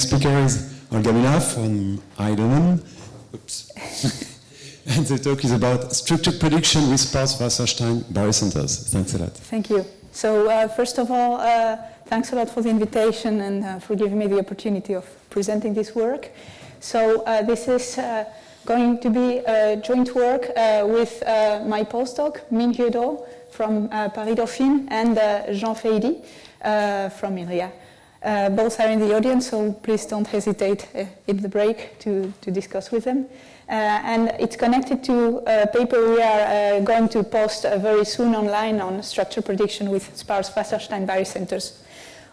Speaker is Olga Mula from Heidelberg. Oops. And the talk is about structured prediction with sparse Wasserstein barycenters. Thanks a lot. Thank you. So first of all, thanks a lot for the invitation and for giving me the opportunity of presenting this work. So this is going to be a joint work with my postdoc, Minh Hyo-do from Paris Dauphine and Jean Feidi from Henri. Both are in the audience, so please don't hesitate in the break to discuss with them. And it's connected to a paper we are going to post very soon online on structure prediction with sparse Wasserstein barycenters.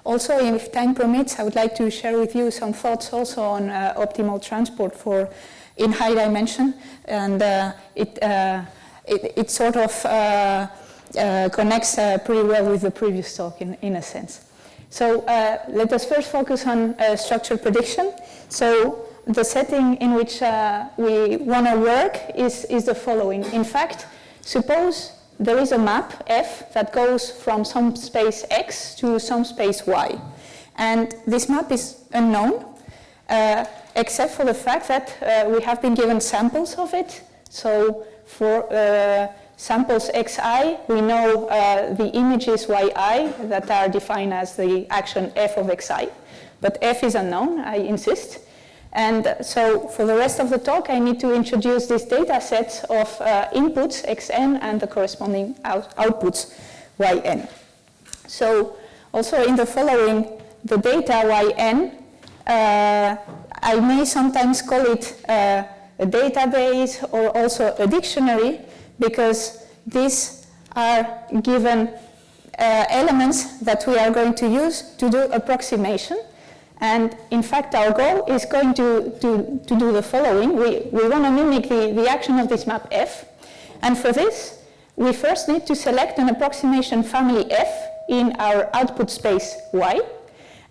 Also, if time permits, I would like to share with you some thoughts also on optimal transport in high dimension, and it sort of connects pretty well with the previous talk in a sense. So let us first focus on structured prediction. So the setting in which we want to work is the following. In fact, suppose there is a map F that goes from some space X to some space Y. And this map is unknown, except for the fact that we have been given samples of it. So for samples xi, we know the images yi that are defined as the action f of xi. But f is unknown, I insist. And so for the rest of the talk, I need to introduce these data sets of inputs xn and the corresponding outputs yn. So also in the following, the data yn, I may sometimes call it a database or also a dictionary, because these are given elements that we are going to use to do approximation. And in fact, our goal is going to do the following. We want to mimic the action of this map F. And for this, we first need to select an approximation family F in our output space Y.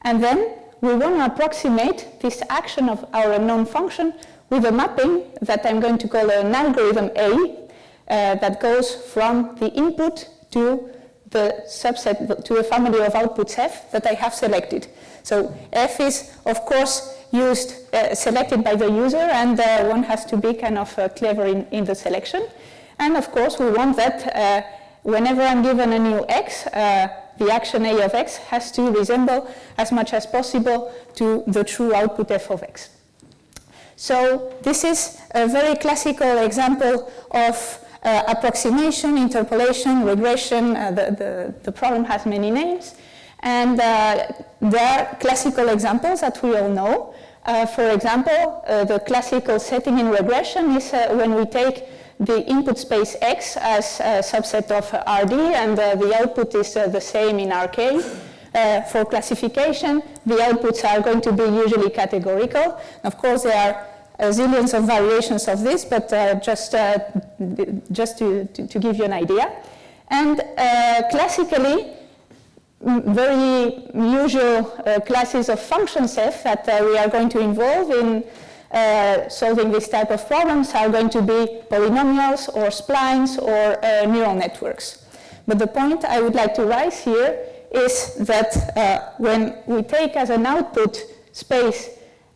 And then we want to approximate this action of our unknown function with a mapping that I'm going to call an algorithm A, that goes from the input to the subset, to a family of outputs F that I have selected. So F is, of course, selected by the user, and one has to be kind of clever in the selection. And of course, we want that whenever I'm given a new X, the action A of X has to resemble as much as possible to the true output F of X. So this is a very classical example of approximation, interpolation, regression. The problem has many names. And there are classical examples that we all know. For example, the classical setting in regression is when we take the input space X as a subset of Rd, and the output is the same in Rk. For classification, the outputs are going to be usually categorical. Of course, there are zillions of variations of this, but just to give you an idea. And classically, very usual classes of functions F that we are going to involve in solving this type of problems are going to be polynomials or splines or neural networks. But the point I would like to raise here is that when we take as an output space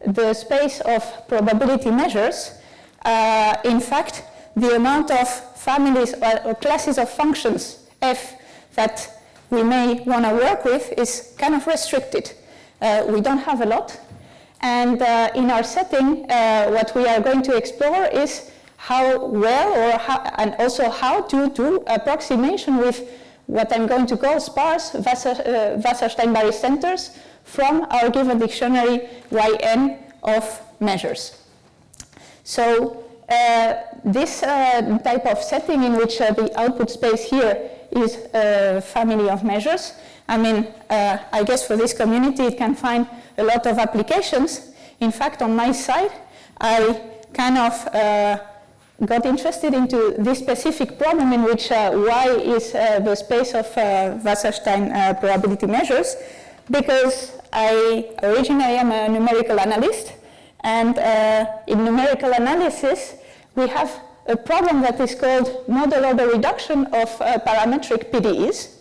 the space of probability measures, in fact, the amount of families or classes of functions F that we may want to work with is kind of restricted. We don't have a lot. And in our setting, what we are going to explore is how well and also how to do approximation with what I'm going to call sparse Wasserstein barycenters from our given dictionary yn of measures. So this type of setting in which the output space here is a family of measures, I mean, I guess for this community it can find a lot of applications. In fact, on my side, I kind of got interested into this specific problem in which Y is the space of Wasserstein probability measures, because I originally am a numerical analyst, and in numerical analysis we have a problem that is called model order reduction of parametric PDEs.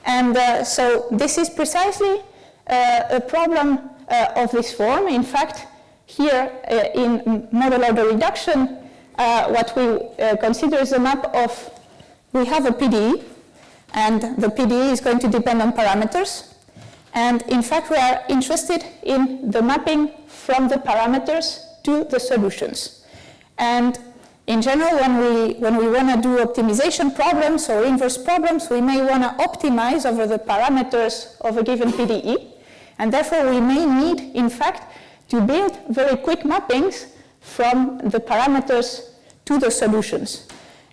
And so this is precisely a problem of this form. In fact, here in model order reduction, what we consider is a map of, we have a PDE, and the PDE is going to depend on parameters. And in fact, we are interested in the mapping from the parameters to the solutions. And in general, when we want to do optimization problems or inverse problems, we may want to optimize over the parameters of a given PDE. And therefore, we may need, in fact, to build very quick mappings from the parameters to the solutions.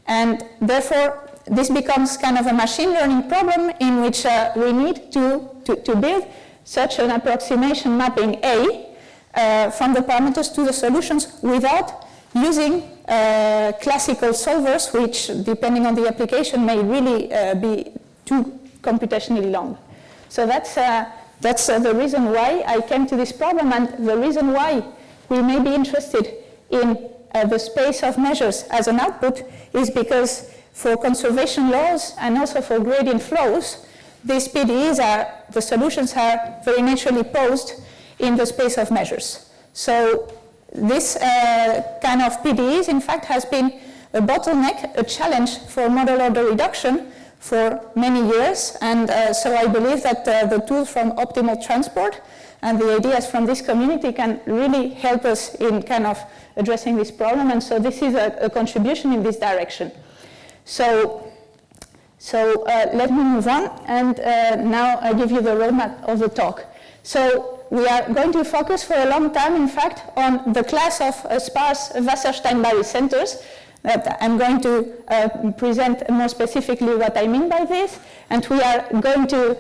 And therefore, this becomes kind of a machine learning problem in which we need to build such an approximation mapping A from the parameters to the solutions without using classical solvers, which, depending on the application, may really be too computationally long. So that's the reason why I came to this problem, and the reason why we may be interested in the space of measures as an output is because for conservation laws and also for gradient flows, these PDEs the solutions are very naturally posed in the space of measures. So this kind of PDEs, in fact, has been a bottleneck, a challenge for model order reduction for many years. And so I believe that the tools from optimal transport and the ideas from this community can really help us in kind of addressing this problem. And so this is a contribution in this direction. So let me move on, and now I give you the roadmap of the talk. So we are going to focus for a long time, in fact, on the class of sparse Wasserstein barycenters. That I'm going to present more specifically what I mean by this, and we are going to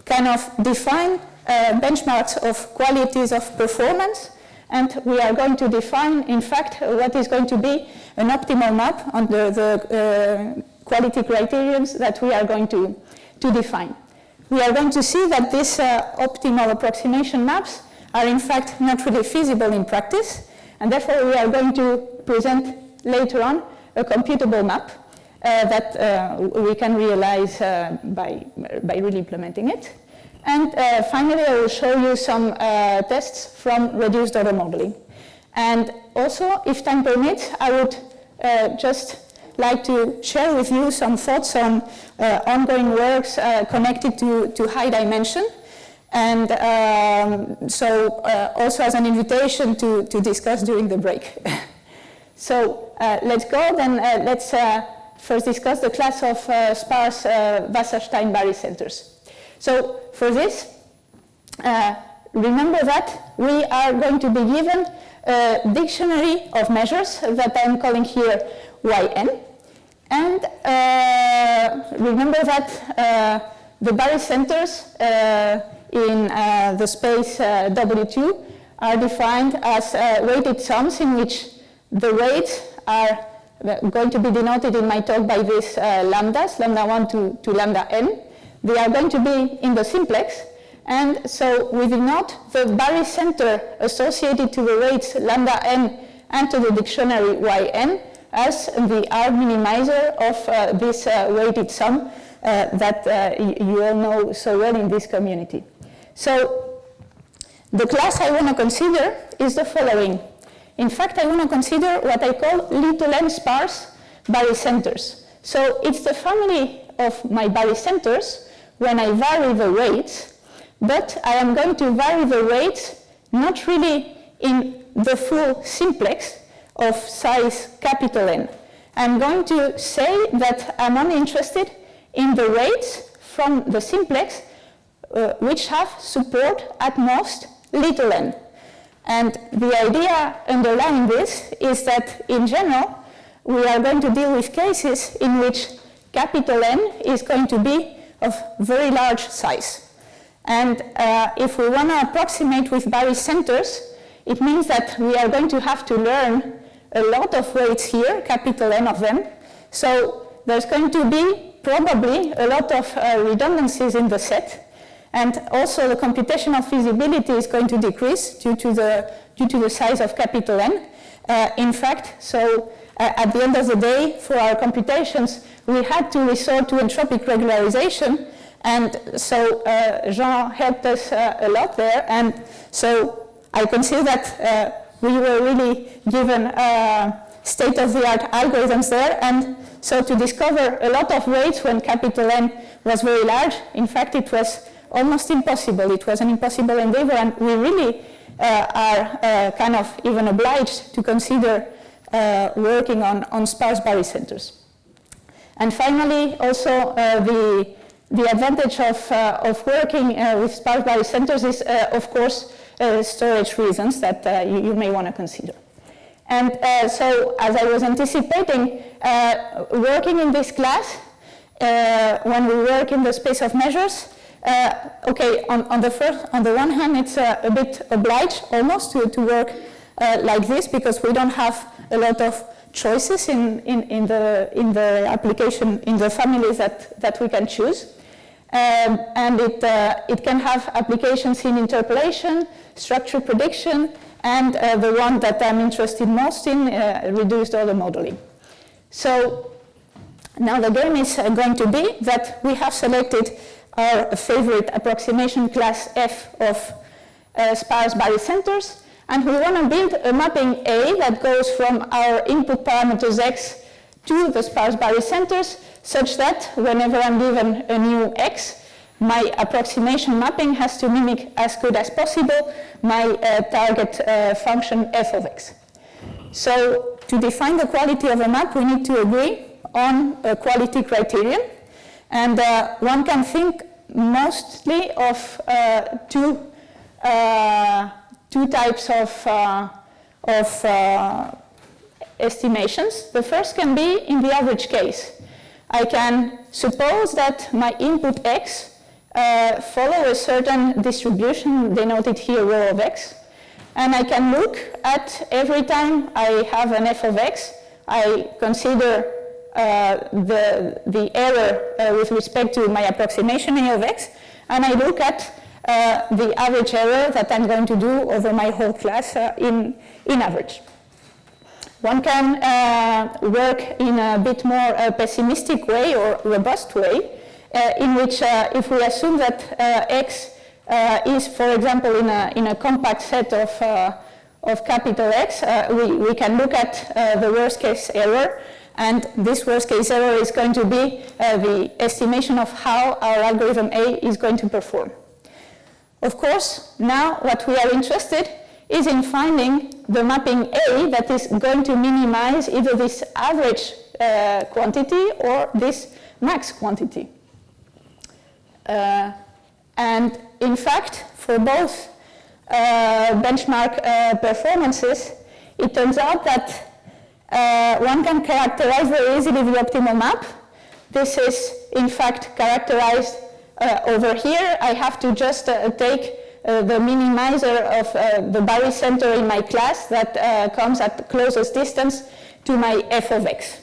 kind of define benchmarks of qualities of performance, and we are going to define, in fact, what is going to be an optimal map under the quality criterions that we are going to define. We are going to see that these optimal approximation maps are in fact not really feasible in practice, and therefore we are going to present later on a computable map that we can realize by really implementing it. And finally, I will show you some tests from reduced order modeling. And also, if time permits, I would just like to share with you some thoughts on ongoing works connected to high dimension. And so also as an invitation to discuss during the break. So let's go, then let's first discuss the class of sparse Wasserstein barycenters. So for this, remember that we are going to be given a dictionary of measures that I'm calling here yn. And remember that the barycenters in the space W2 are defined as weighted sums in which the weights are going to be denoted in my talk by these lambdas, lambda 1 to lambda n. They are going to be in the simplex, and so we denote the barycenter associated to the weights lambda n and to the dictionary yn as the R minimizer of this weighted sum that you all know so well in this community. So the class I want to consider is the following. In fact, I want to consider what I call little n sparse barycenters. So it's the family of my barycenters when I vary the weights, but I am going to vary the weights not really in the full simplex of size capital N. I'm going to say that I'm only interested in the weights from the simplex which have support at most little n. And the idea underlying this is that in general we are going to deal with cases in which capital N is going to be of very large size. And if we want to approximate with barycenters, it means that we are going to have to learn a lot of weights here, capital N of them. So there's going to be probably a lot of redundancies in the set. And also the computational feasibility is going to decrease due to the size of capital N. In fact, so at the end of the day, for our computations, we had to resort to entropic regularization, And so Jean helped us a lot there, and so I consider that we were really given state-of-the-art algorithms there, and so to discover a lot of weights when capital N was very large, in fact it was almost impossible. It was an impossible endeavor, and we really are kind of even obliged to consider working on sparse barycenters. And finally, also the advantage of working with sparse barycenters is, of course, storage reasons that you may want to consider. And so, as I was anticipating, working in this class, when we work in the space of measures, okay, on the one hand, it's a bit obliged almost to work like this, because we don't have a lot of choices in the application, in the families that we can choose. And it can have applications in interpolation, structure prediction, and the one that I'm interested most in, reduced order modeling. So now the game is going to be that we have selected our favorite approximation class F of sparse barycenters, and we want to build a mapping A that goes from our input parameters X to the sparse barycenters, such that whenever I'm given a new X, my approximation mapping has to mimic as good as possible my target function f of x. So to define the quality of a map, we need to agree on a quality criterion. And one can think mostly of two types of estimations. The first can be in the average case. I can suppose that my input x follow a certain distribution denoted here rho of x, and I can look at every time I have an f of x, I consider the error with respect to my approximation A of x, and I look at the average error that I'm going to do over my whole class in average. One can work in a bit more pessimistic way or robust way, in which if we assume that x is, for example, in a compact set of capital X, we can look at the worst case error, and this worst case error is going to be the estimation of how our algorithm A is going to perform. Of course, now what we are interested is in finding the mapping A that is going to minimize either this average quantity or this max quantity. And in fact, for both benchmark performances, it turns out that one can characterize very easily the optimal map. This is in fact characterized over here. I have to just take the minimizer of the barycenter in my class that comes at the closest distance to my f of x.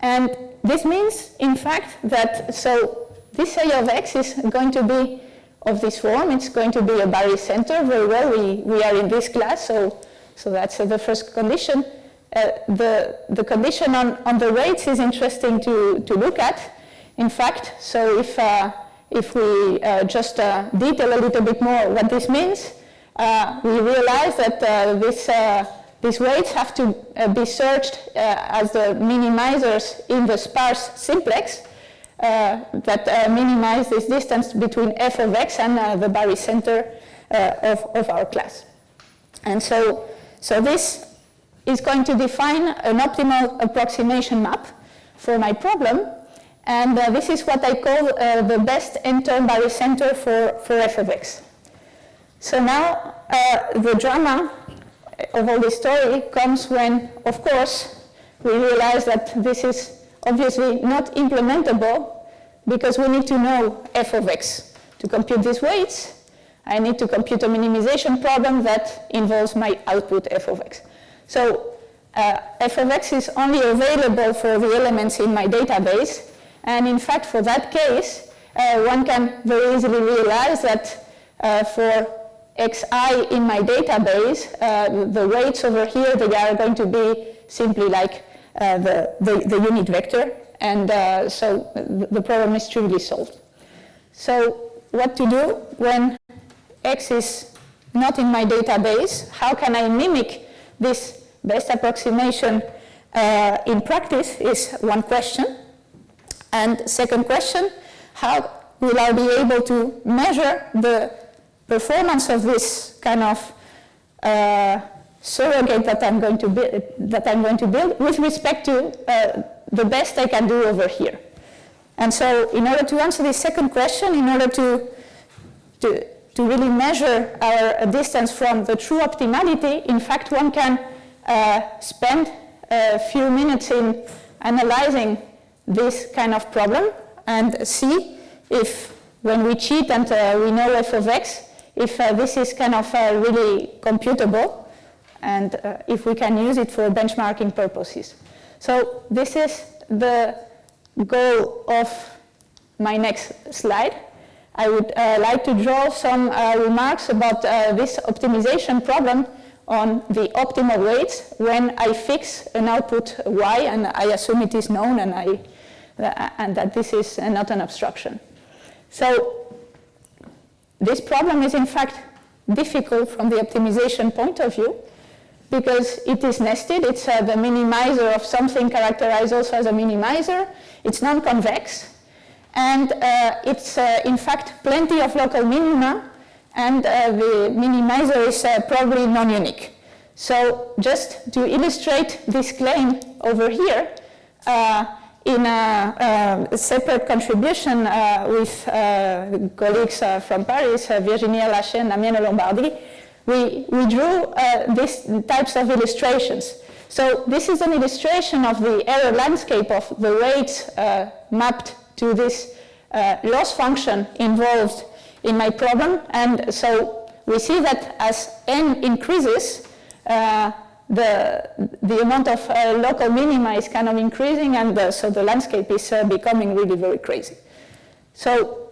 And this means, in fact, that so this A of x is going to be of this form. It's going to be a barycenter. Very well, we are in this class, so that's the first condition. The condition on the weights is interesting to look at. In fact, so if we just detail a little bit more what this means, we realize that these weights have to be searched as the minimizers in the sparse simplex that minimize this distance between f of x and the barycenter of our class. And so this is going to define an optimal approximation map for my problem. And this is what I call the best n-term barycenter for f of x. So now the drama of all this story comes when, of course, we realize that this is obviously not implementable because we need to know f of x. To compute these weights, I need to compute a minimization problem that involves my output f of x. So f of x is only available for the elements in my database. And in fact, for that case, one can very easily realize that for xi in my database, the weights over here, they are going to be simply like the unit vector. And so the problem is trivially solved. So what to do when X is not in my database? How can I mimic this best approximation in practice is one question. And second question, how will I be able to measure the performance of this kind of surrogate that I'm going to build with respect to the best I can do over here? And so in order to answer this second question, in order to really measure our distance from the true optimality, in fact, one can spend a few minutes in analyzing this kind of problem and see if, when we cheat and we know f of x, if this is kind of really computable and if we can use it for benchmarking purposes. So this is the goal of my next slide. I would like to draw some remarks about this optimization problem on the optimal weights when I fix an output y and I assume it is known and that this is not an abstraction. So this problem is in fact difficult from the optimization point of view because it is nested. It's the minimizer of something characterized also as a minimizer. It's non-convex. And it's in fact plenty of local minima, and the minimizer is probably non-unique. So just to illustrate this claim over here, in a separate contribution with colleagues from Paris, Virginie Lachaise and Damiano Lombardi, we drew these types of illustrations. So this is an illustration of the error landscape of the weights mapped to this loss function involved in my problem. And so we see that as n increases, the amount of local minima is kind of increasing, and so the landscape is becoming really very crazy. So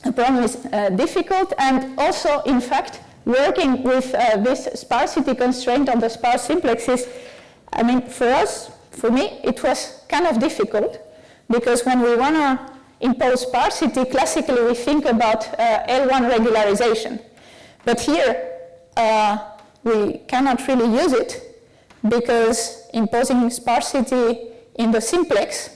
the problem is difficult, and also, in fact, working with this sparsity constraint on the sparse simplexes, I mean, for me, it was kind of difficult, because when we want to impose sparsity, classically we think about L1 regularization. But here, we cannot really use it, because imposing sparsity in the simplex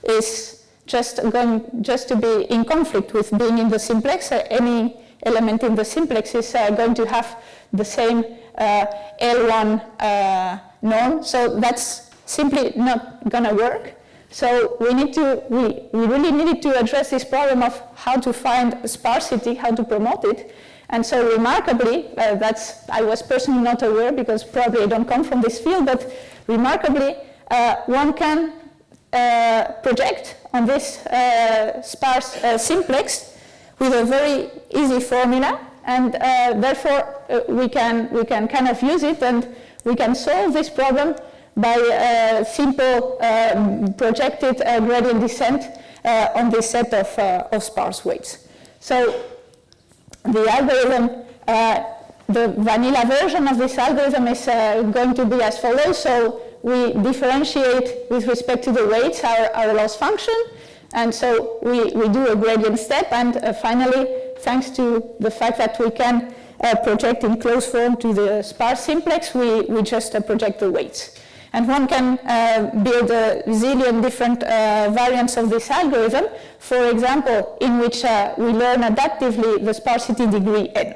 is just to be in conflict with being in the simplex. Any element in the simplex is going to have the same L1 norm, so that's simply not going to work. So we really needed to address this problem of how to find sparsity, how to promote it. And so remarkably, I was personally not aware, because probably I don't come from this field, but remarkably, one can project on this sparse simplex with a very easy formula, and therefore we can kind of use it, and we can solve this problem by simple projected gradient descent on this set of sparse weights. So the algorithm, the vanilla version of this algorithm is going to be as follows. So we differentiate with respect to the weights our loss function, and so we do a gradient step, and finally, thanks to the fact that we can project in closed form to the sparse simplex, we just project the weights. And one can build a zillion different variants of this algorithm, for example, in which we learn adaptively the sparsity degree n.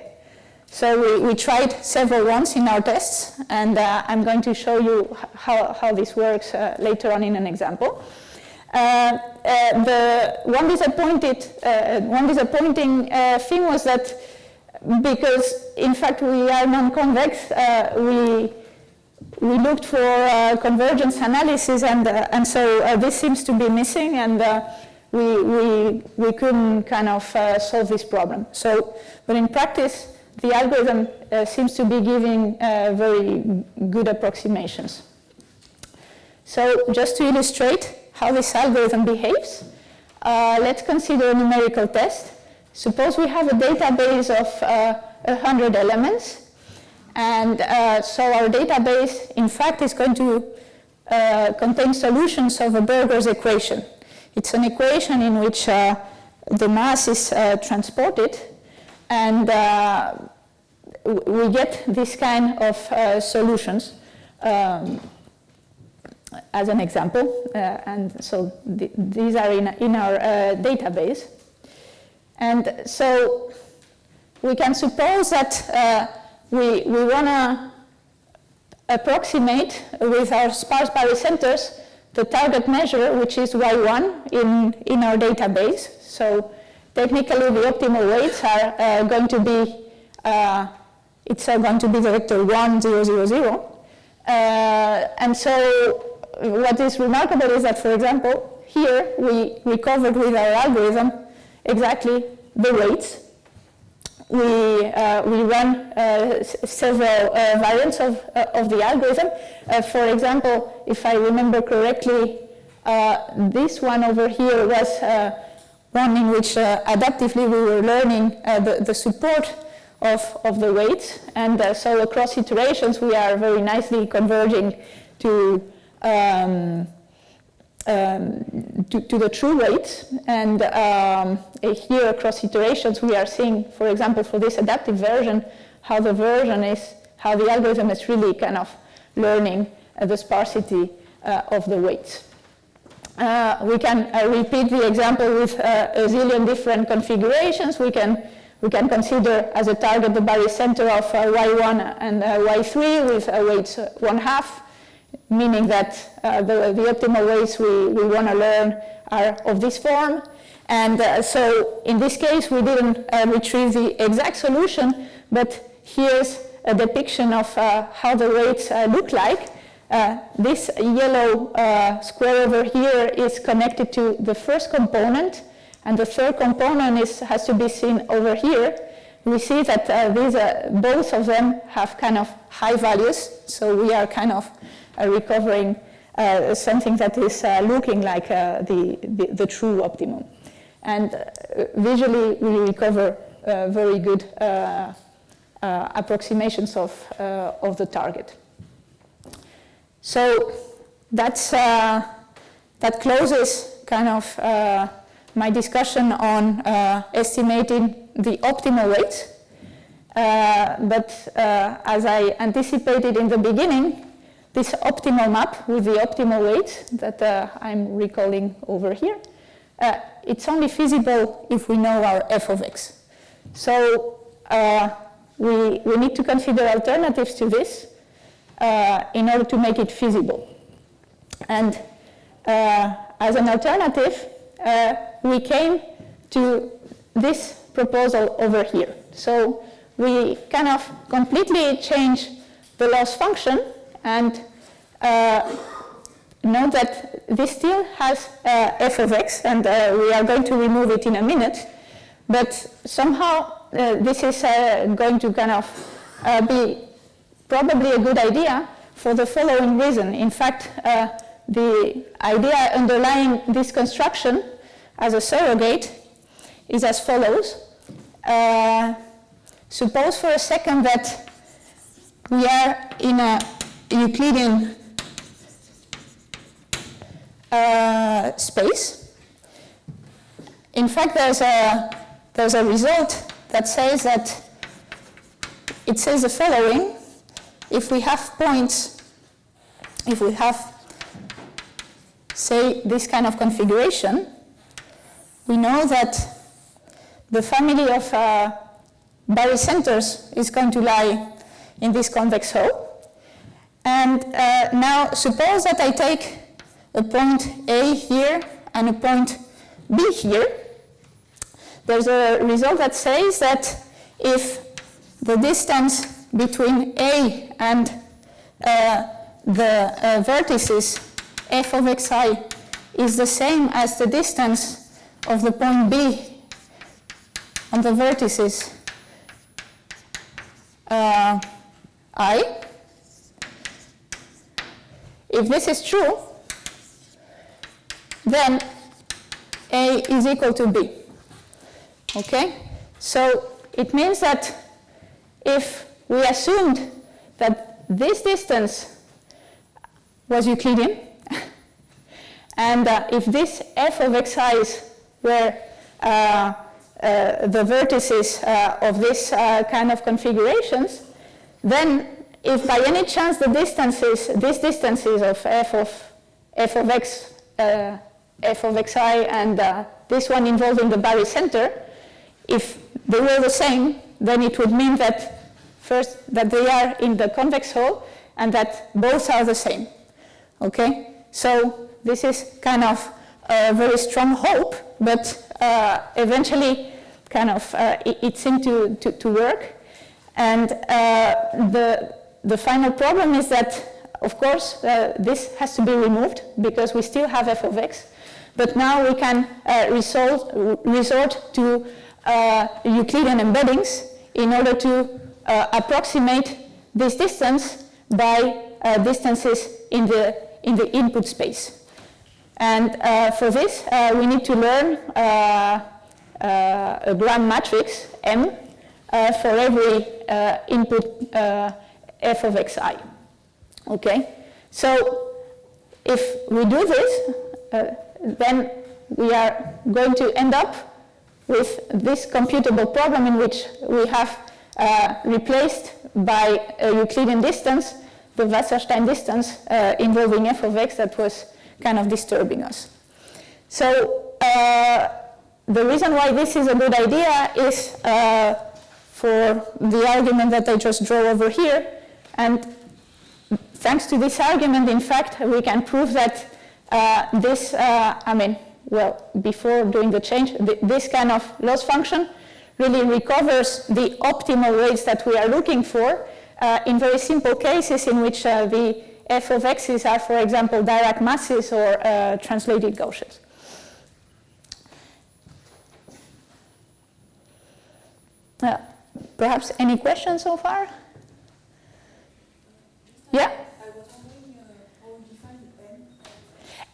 So we tried several ones in our tests, and I'm going to show you how this works later on in an example. The one disappointing thing was that because, in fact, we are non-convex, we looked for convergence analysis, and so this seems to be missing, and we couldn't kind of solve this problem. So, but in practice, the algorithm seems to be giving very good approximations. So just to illustrate how this algorithm behaves, let's consider a numerical test. Suppose we have a database of 100 elements. And so our database, in fact, is going to contain solutions of a Burger's equation. It's an equation in which the mass is transported, and we get this kind of solutions as an example, and so these are in our database. And so we can suppose that we want to approximate with our sparse barycenters the target measure, which is y1 in our database. So technically the optimal weights are going to be, it's going to be the vector 1, 0, 0, 0. And so what is remarkable is that, for example, here we recovered with our algorithm exactly the weights. We run several variants of the algorithm. For example, if I remember correctly, this one over here was one in which adaptively we were learning the support of the weights, and so across iterations we are very nicely converging to the true weights, and here across iterations we are seeing, for example, for this adaptive version, how the algorithm is really kind of learning the sparsity of the weights. We can repeat the example with a zillion different configurations. We can consider as a target the barycenter of y1 and y3 with weights 1/2, meaning that the optimal weights we want to learn are of this form. And so in this case we didn't retrieve the exact solution, but here's a depiction of how the weights look like. This yellow square over here is connected to the first component, and the third component has to be seen over here. We see that both of them have kind of high values, so we are kind of recovering something that is looking like the true optimum. And visually we recover very good approximations of the target. So that closes kind of my discussion on estimating the optimal weights. But as I anticipated in the beginning, this optimal map with the optimal weights that I'm recalling over here, it's only feasible if we know our f of x. So we need to consider alternatives to this in order to make it feasible. And as an alternative, we came to this proposal over here. So we kind of completely change the loss function and note that this still has f of x, and we are going to remove it in a minute, but somehow this is going to kind of be probably a good idea for the following reason. In fact, the idea underlying this construction as a surrogate is as follows. Suppose for a second that we are in a Euclidean space. In fact, there's a result that says that it says the following: if we have points, if we have, say, this kind of configuration, we know that the family of barycenters is going to lie in this convex hull. And now suppose that I take a point A here and a point B here. There's a result that says that if the distance between A and the vertices f of xi is the same as the distance of the point B on the vertices I. If this is true, then A is equal to B. Okay? So it means that if we assumed that this distance was Euclidean, and if this f of xi's were the vertices of this kind of configurations, then if by any chance the distances, these distances of f of x, f of xi, and this one involving the barycenter, if they were the same, then it would mean that first that they are in the convex hull and that both are the same. Okay, so this is kind of a very strong hope, but eventually kind of it seemed to work. And the final problem is that, of course, this has to be removed because we still have f of x, but now we can resort to Euclidean embeddings in order to approximate this distance by distances in the input space. And for this, we need to learn a Gram matrix M for every input f of xi. Okay, so if we do this, then we are going to end up with this computable problem in which we have replaced by a Euclidean distance the Wasserstein distance involving f of x that was kind of disturbing us. So the reason why this is a good idea is for the argument that I just drew over here, and thanks to this argument, in fact, we can prove that this, before doing the change, this kind of loss function really recovers the optimal rates that we are looking for in very simple cases in which the f of x's are, for example, Dirac masses or translated Gaussians. Perhaps any questions so far? Yeah? I was wondering how you define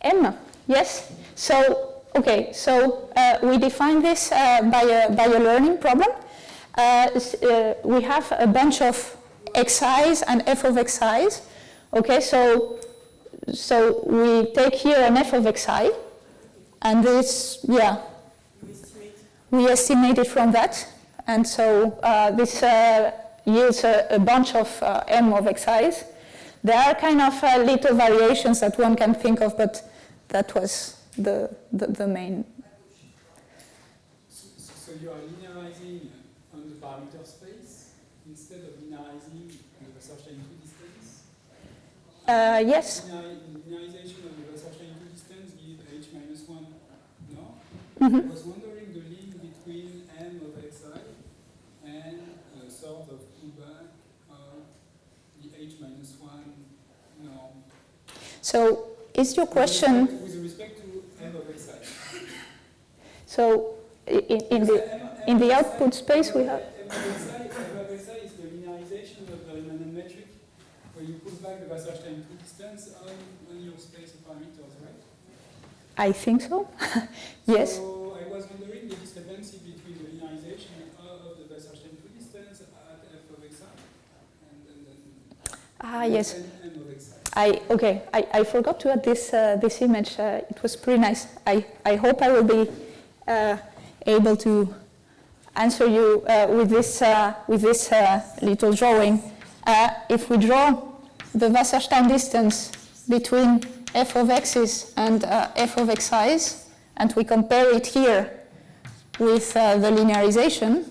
M, yes. So, okay, so we define this by a learning problem. We have a bunch of xi's and f of xi's. Okay, so we take here an f of xi, and this, yeah, we estimate it from that, and so this yields a bunch of m of xi's. There are kind of little variations that one can think of, but that was the main. So you are linearizing on the parameter space instead of linearizing on the Wasserstein distance? Yes. Linearization of the Wasserstein distance gives h minus 1, no? Mm-hmm. I was wondering the link between m of xi and a sort of pullback of the h minus 1 norm. So is your question... With respect to m of xi. So in the output space we have... M of xi is the linearization of the Riemann metric where you pull back the Wasserstein distance on your space of parameters, right? I think so. Yes. So I was wondering the discrepancy between the linearization of the Wasserstein distance at f of xi and Yes. m of xi. I forgot to add this image. It was pretty nice. I hope I will be able to answer you with this little drawing. If we draw the Wasserstein distance between f of x's and f of xi's, and we compare it here with the linearization.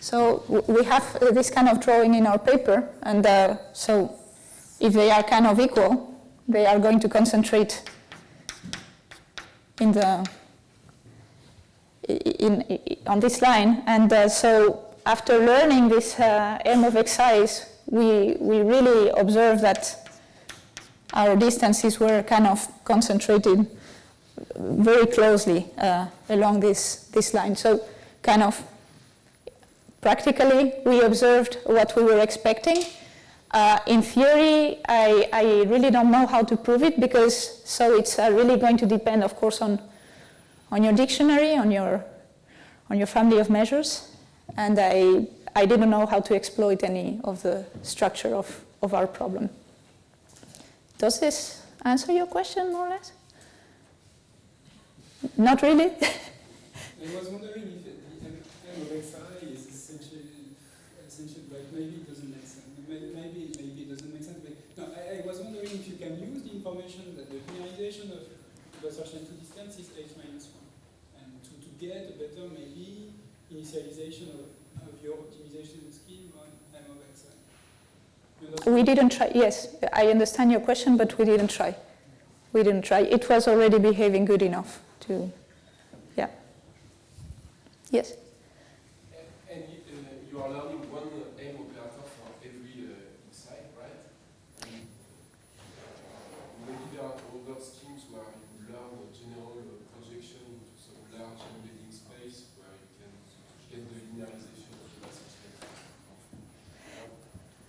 So we have this kind of drawing in our paper, and so if they are kind of equal, they are going to concentrate on this line. And so after learning this m of xi's, we really observed that our distances were kind of concentrated very closely along this line. So kind of practically, we observed what we were expecting. In theory, I really don't know how to prove it because so it's really going to depend, of course, on your dictionary, on your family of measures, and I didn't know how to exploit any of the structure of our problem. Does this answer your question more or less? Not really? I was wondering if the M of xi is essentially like maybe it doesn't make sense. Maybe it doesn't make sense. But no, I was wondering if you can use the information that the linearization of Wasserstein to distance is h minus 1, and to get a better maybe initialization of your optimization scheme on M of xi. We didn't try. Yes, I understand your question, but we didn't try. We didn't try. It was already behaving good enough to, yeah. Yes. And you are learning one M operator for every xi, right? Maybe there are other schemes where you learn a general projection into some large embedding space where you can get the linearization of the massive space.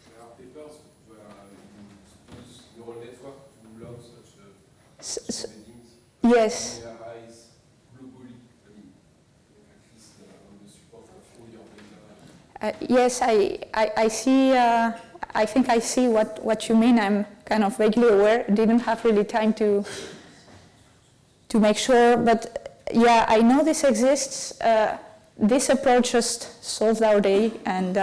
There are papers where you use neural network to learn such embeddings. Yes. Linearize globally, I mean, at least on the support of all your data. Yes, I see. I think I see what you mean. I'm kind of vaguely aware. Didn't have really time to make sure, but yeah, I know this exists. This approach just solved our day, and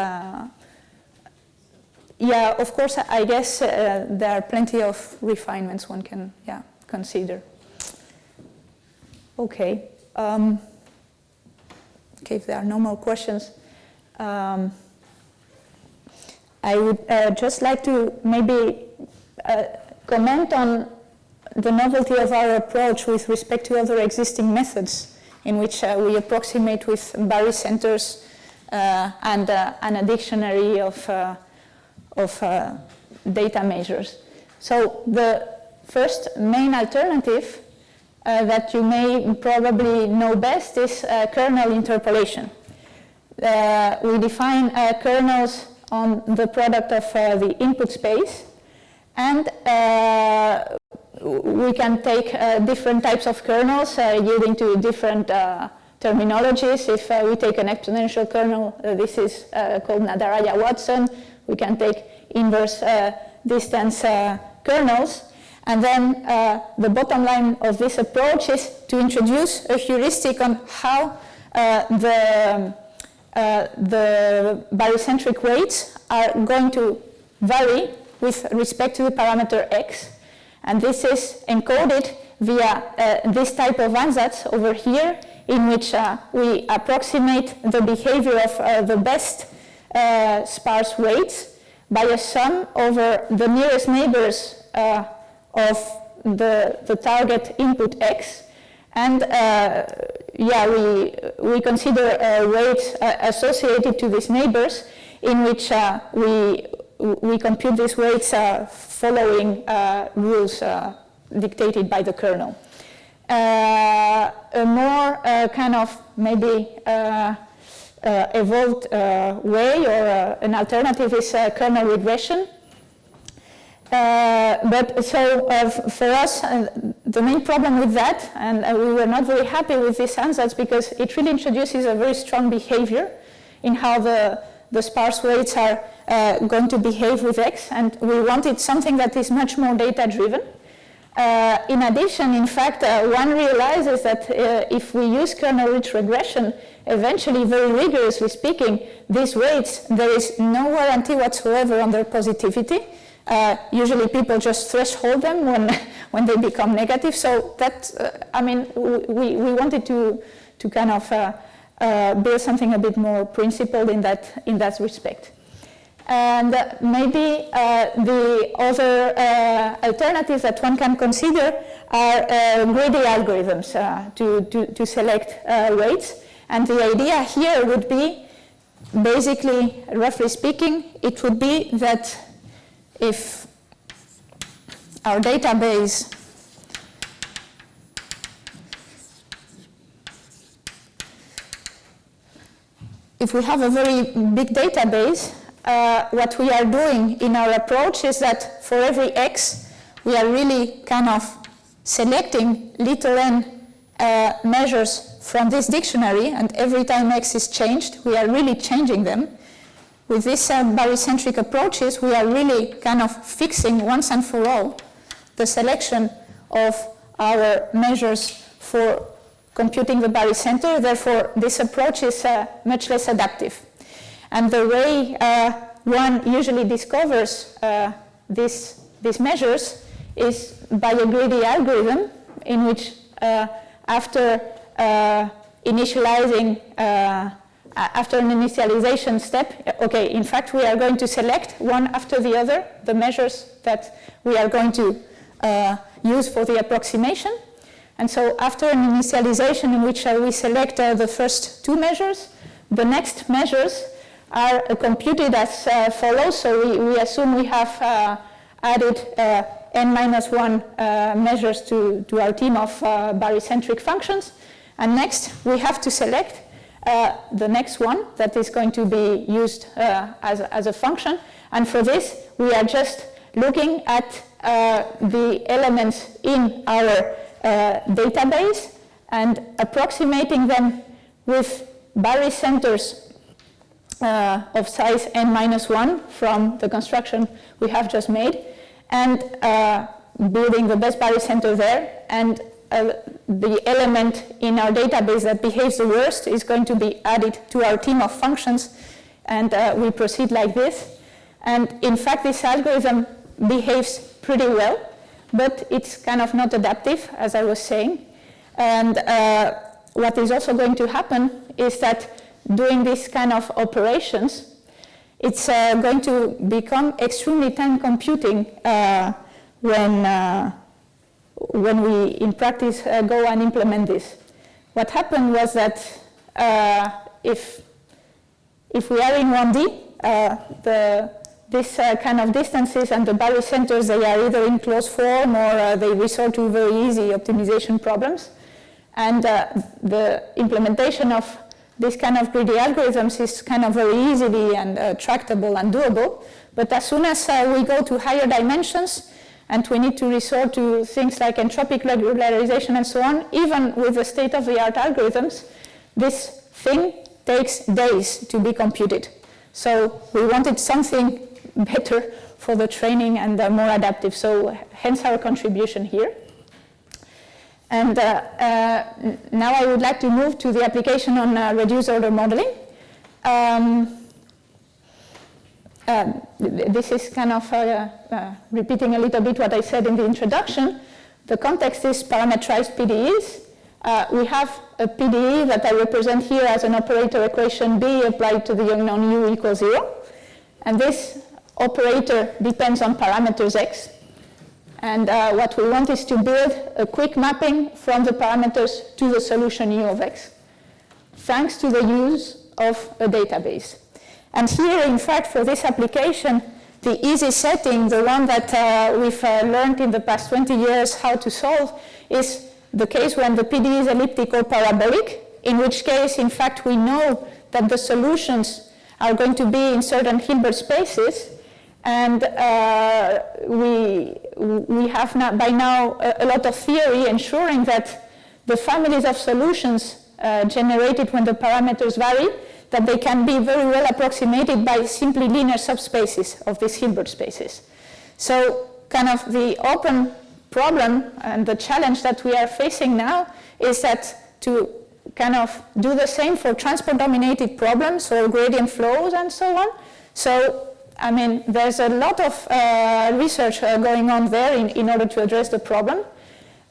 yeah, of course, I guess there are plenty of refinements one can consider. Okay. Okay, if there are no more questions. I would just like to maybe comment on the novelty of our approach with respect to other existing methods in which we approximate with barycenters and a dictionary of data measures. So the first main alternative that you may probably know best is kernel interpolation. We define kernels on the product of the input space, and we can take different types of kernels yielding to different terminologies. If we take an exponential kernel, this is called Nadaraya-Watson. We can take inverse distance kernels. And then the bottom line of this approach is to introduce a heuristic on how the barycentric weights are going to vary with respect to the parameter x. And this is encoded via this type of ansatz over here, in which we approximate the behavior of the best sparse weights by a sum over the nearest neighbors of the target input x, and we consider weights associated to these neighbors, in which we compute these weights following rules dictated by the kernel. A more kind of maybe evolved way or an alternative is kernel regression. But so for us, the main problem with that, and we were not very happy with this ansatz because it really introduces a very strong behavior in how the sparse weights are going to behave with X, and we wanted something that is much more data-driven. In addition, in fact, one realizes that if we use kernel-rich regression, eventually, very rigorously speaking, these weights, there is no guarantee whatsoever on their positivity. Usually people just threshold them when they become negative. So that, I mean, we wanted to kind of build something a bit more principled in that respect. And maybe the other alternatives that one can consider are greedy algorithms to select weights. And the idea here would be, basically, roughly speaking, it would be that if our database if we have a very big database, what we are doing in our approach is that for every x, we are really kind of selecting little n measures from this dictionary, and every time x is changed, we are really changing them. With these barycentric approaches, we are really kind of fixing once and for all the selection of our measures for computing the barycenter. Therefore, this approach is much less adaptive. And the way one usually discovers these measures is by a greedy algorithm in which after initializing, after an initialization step, okay, in fact, we are going to select one after the other the measures that we are going to use for the approximation. And so after an initialization in which we select the first two measures, the next measures are computed as follows. So we assume we have added n-1 measures to our team of barycentric functions. And next, we have to select the next one that is going to be used as a function. And for this, we are just looking at the elements in our database and approximating them with barycenters of size n-1 from the construction we have just made, and building the best barycenter there, and the element in our database that behaves the worst is going to be added to our team of functions, and we proceed like this. And in fact, this algorithm behaves pretty well, but it's kind of not adaptive, as I was saying. And what is also going to happen is that doing this kind of operations, it's going to become extremely time computing when we, in practice, go and implement this. What happened was that if we are in 1D, this kind of distances and the barycenters, they are either in closed form or they resort to very easy optimization problems. And the implementation of this kind of greedy algorithms is kind of very easily and tractable and doable. But as soon as we go to higher dimensions and we need to resort to things like entropic regularization and so on, even with the state-of-the-art algorithms, this thing takes days to be computed. So we wanted something better for the training and more adaptive. So hence our contribution here. And now I would like to move to the application on reduced order modeling. This is kind of repeating a little bit what I said in the introduction. The context is parametrized PDEs. We have a PDE that I represent here as an operator equation B applied to the unknown u equals 0. And this operator depends on parameters x. And what we want is to build a quick mapping from the parameters to the solution u of x, thanks to the use of a database. And here, in fact, for this application, the easy setting, the one that we've learned in the past 20 years how to solve, is the case when the PDE is elliptic or parabolic, in which case, in fact, we know that the solutions are going to be in certain Hilbert spaces, and we have by now a lot of theory ensuring that the families of solutions generated when the parameters vary, that they can be very well approximated by simply linear subspaces of these Hilbert spaces. So kind of the open problem and the challenge that we are facing now is that to kind of do the same for transport-dominated problems or gradient flows and so on. So, I mean, there's a lot of research going on there in order to address the problem.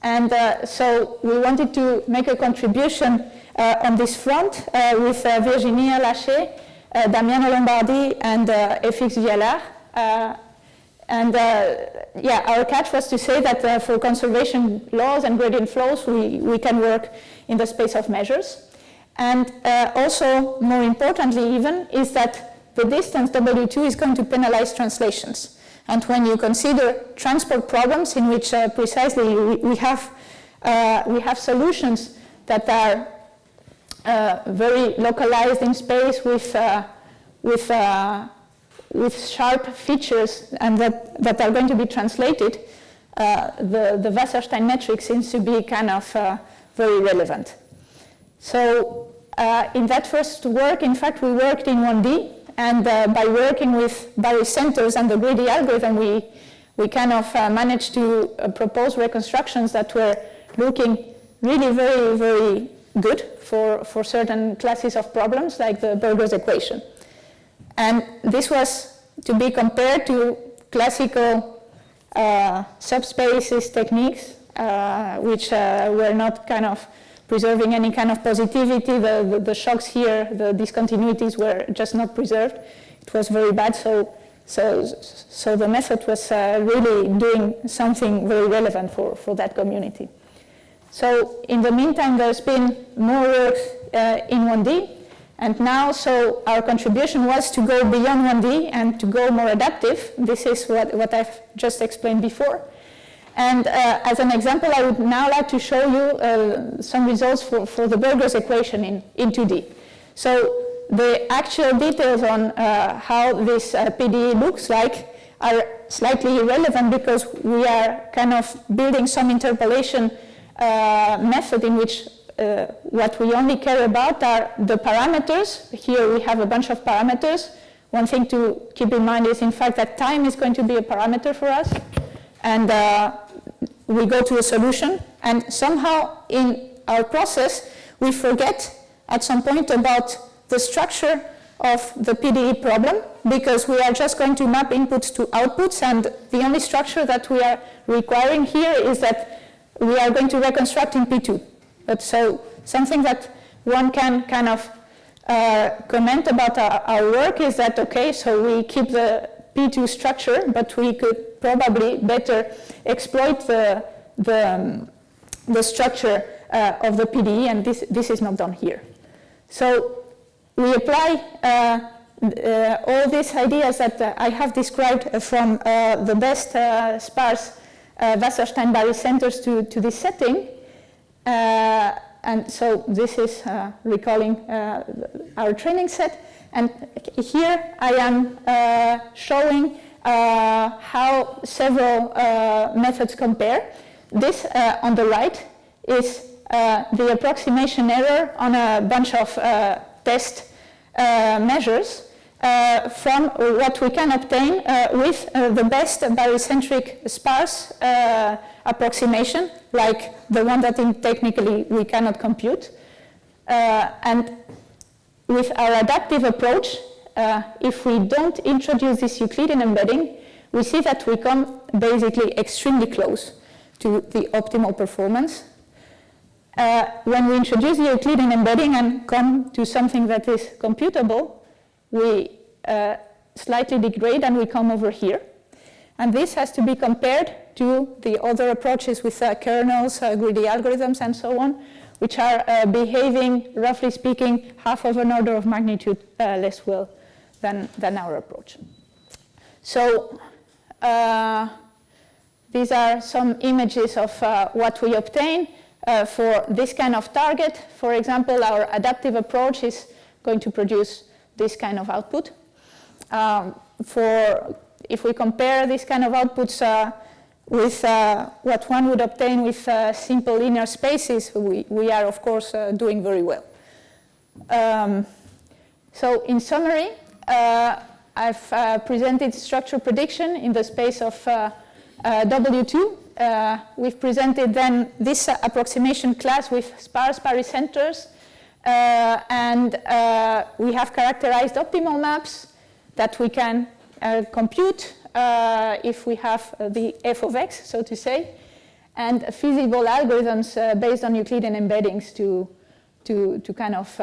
And so we wanted to make a contribution on this front with Virginie Laché, Damiano Lombardi, and FX Vialard. Yeah, our catch was to say that for conservation laws and gradient flows, we can work in the space of measures. And also, more importantly even, is that the distance W2 is going to penalize translations. And when you consider transport problems in which precisely we have solutions that are very localized in space with sharp features and that are going to be translated, the Wasserstein metric seems to be kind of very relevant. So in that first work, in fact, we worked in 1D, and by working with barycenters and the greedy algorithm, we kind of managed to propose reconstructions that were looking really very, very good for certain classes of problems, like the Burger's equation. And this was to be compared to classical subspaces techniques, which were not kind of preserving any kind of positivity. The shocks here, the discontinuities were just not preserved. It was very bad, so the method was really doing something very relevant for that community. So in the meantime, there's been more work in 1D, and now so our contribution was to go beyond 1D and to go more adaptive. This is what I've just explained before. And as an example, I would now like to show you some results for the Burger's equation in 2D. So the actual details on how this PDE looks like are slightly irrelevant because we are kind of building some interpolation method in which what we only care about are the parameters. Here we have a bunch of parameters. One thing to keep in mind is in fact that time is going to be a parameter for us. And we go to a solution, and somehow in our process we forget at some point about the structure of the PDE problem, because we are just going to map inputs to outputs, and the only structure that we are requiring here is that we are going to reconstruct in P2. But so something that one can kind of comment about our work is that, okay, so we keep the P2 structure, but we could probably better exploit the structure of the PDE, and this is not done here. So we apply all these ideas that I have described from the best sparse Wasserstein barycenters to this setting. And so this is recalling our training set. And here I am showing how several methods compare. This on the right is the approximation error on a bunch of test measures from what we can obtain with the best barycentric sparse approximation, like the one that technically we cannot compute. And with our adaptive approach, if we don't introduce this Euclidean embedding, we see that we come basically extremely close to the optimal performance. When we introduce the Euclidean embedding and come to something that is computable, we slightly degrade and we come over here. And this has to be compared to the other approaches with kernels, greedy algorithms, and so on, which are behaving, roughly speaking, half of an order of magnitude less well than our approach. So these are some images of what we obtain for this kind of target. For example, our adaptive approach is going to produce this kind of output. If we compare this kind of outputs with what one would obtain with simple linear spaces, we are, of course, doing very well. So in summary, I've presented structure prediction in the space of W2. We've presented then this approximation class with sparse barycenters, and we have characterized optimal maps that we can compute if we have the f of x, so to say, and feasible algorithms based on Euclidean embeddings to kind of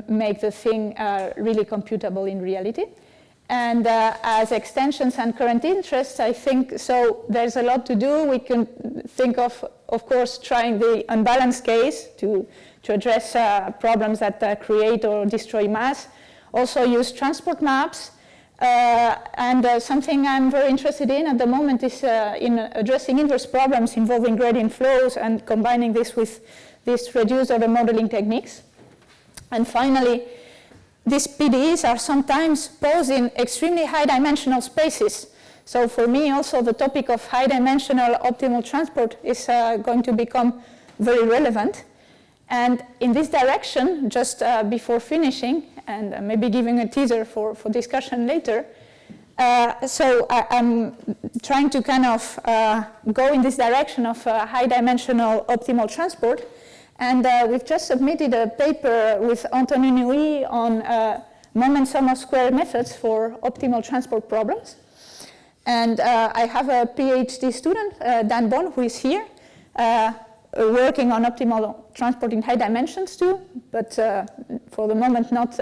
make the thing really computable in reality. And as extensions and current interests, I think, so there's a lot to do. We can think of course, trying the unbalanced case to address problems that create or destroy mass. Also use transport maps. And something I'm very interested in at the moment is in addressing inverse problems involving gradient flows and combining this with these reduced order modeling techniques. And finally, these PDEs are sometimes posed in extremely high-dimensional spaces. So for me also the topic of high-dimensional optimal transport is going to become very relevant. And in this direction, just before finishing, and maybe giving a teaser for discussion later, so I'm trying to kind of go in this direction of high-dimensional optimal transport. And we've just submitted a paper with Anthony Nui on moment sum of square methods for optimal transport problems. And I have a PhD student, Dan Bon, who is here, working on optimal transport in high dimensions too, but for the moment not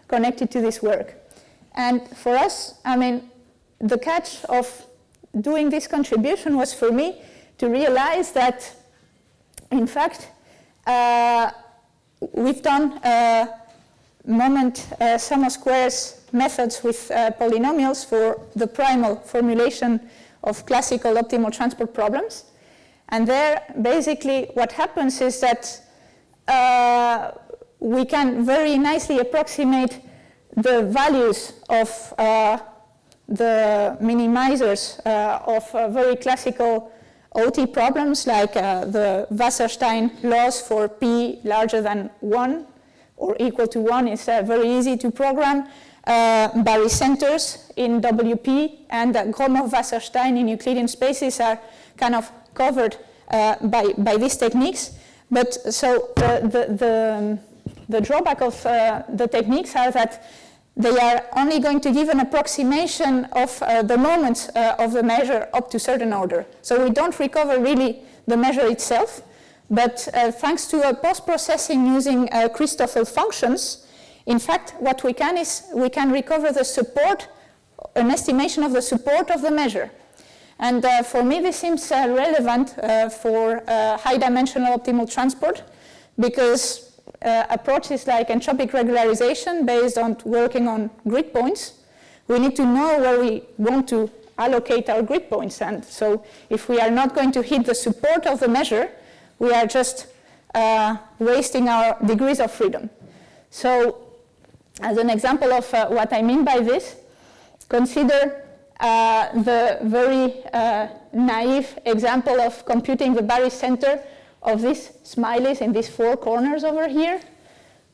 connected to this work. And for us, I mean, the catch of doing this contribution was for me to realize that, in fact, we've done moment sum of squares methods with polynomials for the primal formulation of classical optimal transport problems. And there, basically, what happens is that we can very nicely approximate the values of the minimizers of very classical OT problems, like the Wasserstein laws for p larger than 1 or equal to 1 is very easy to program. Barycenters in WP and Gromov-Wasserstein in Euclidean spaces are kind of covered by these techniques. But so the drawback of the techniques are that they are only going to give an approximation of the moments of the measure up to certain order. So we don't recover really the measure itself, but thanks to a post-processing using Christoffel functions, in fact, what we can is we can recover the support, an estimation of the support of the measure. And for me, this seems relevant for high-dimensional optimal transport, because approaches like entropic regularization based on working on grid points, we need to know where we want to allocate our grid points. And so if we are not going to hit the support of the measure, we are just wasting our degrees of freedom. So as an example of what I mean by this, consider the very naive example of computing the barycenter of these smileys in these 4 corners over here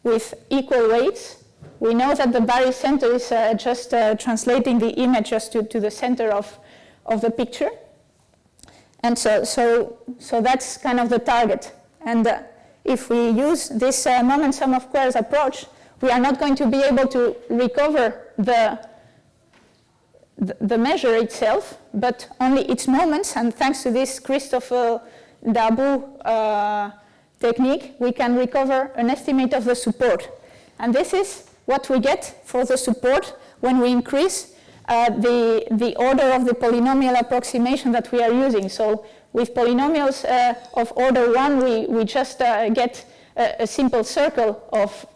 with equal weights. We know that the barycenter is just translating the image just to the center of the picture. And so that's kind of the target. And if we use this moment sum of squares approach, we are not going to be able to recover the measure itself, but only its moments. And thanks to this Christoffel Darboux technique, we can recover an estimate of the support. And this is what we get for the support when we increase the order of the polynomial approximation that we are using. So with polynomials of order 1, we just get a simple circle of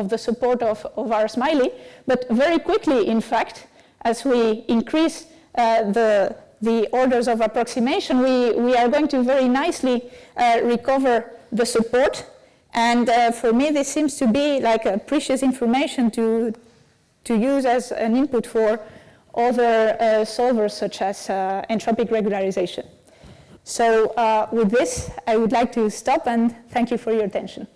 the support of our smiley. But very quickly, in fact, as we increase the orders of approximation, we are going to very nicely recover the support. And for me, this seems to be like a precious information to use as an input for other solvers, such as entropic regularization. So with this, I would like to stop and thank you for your attention.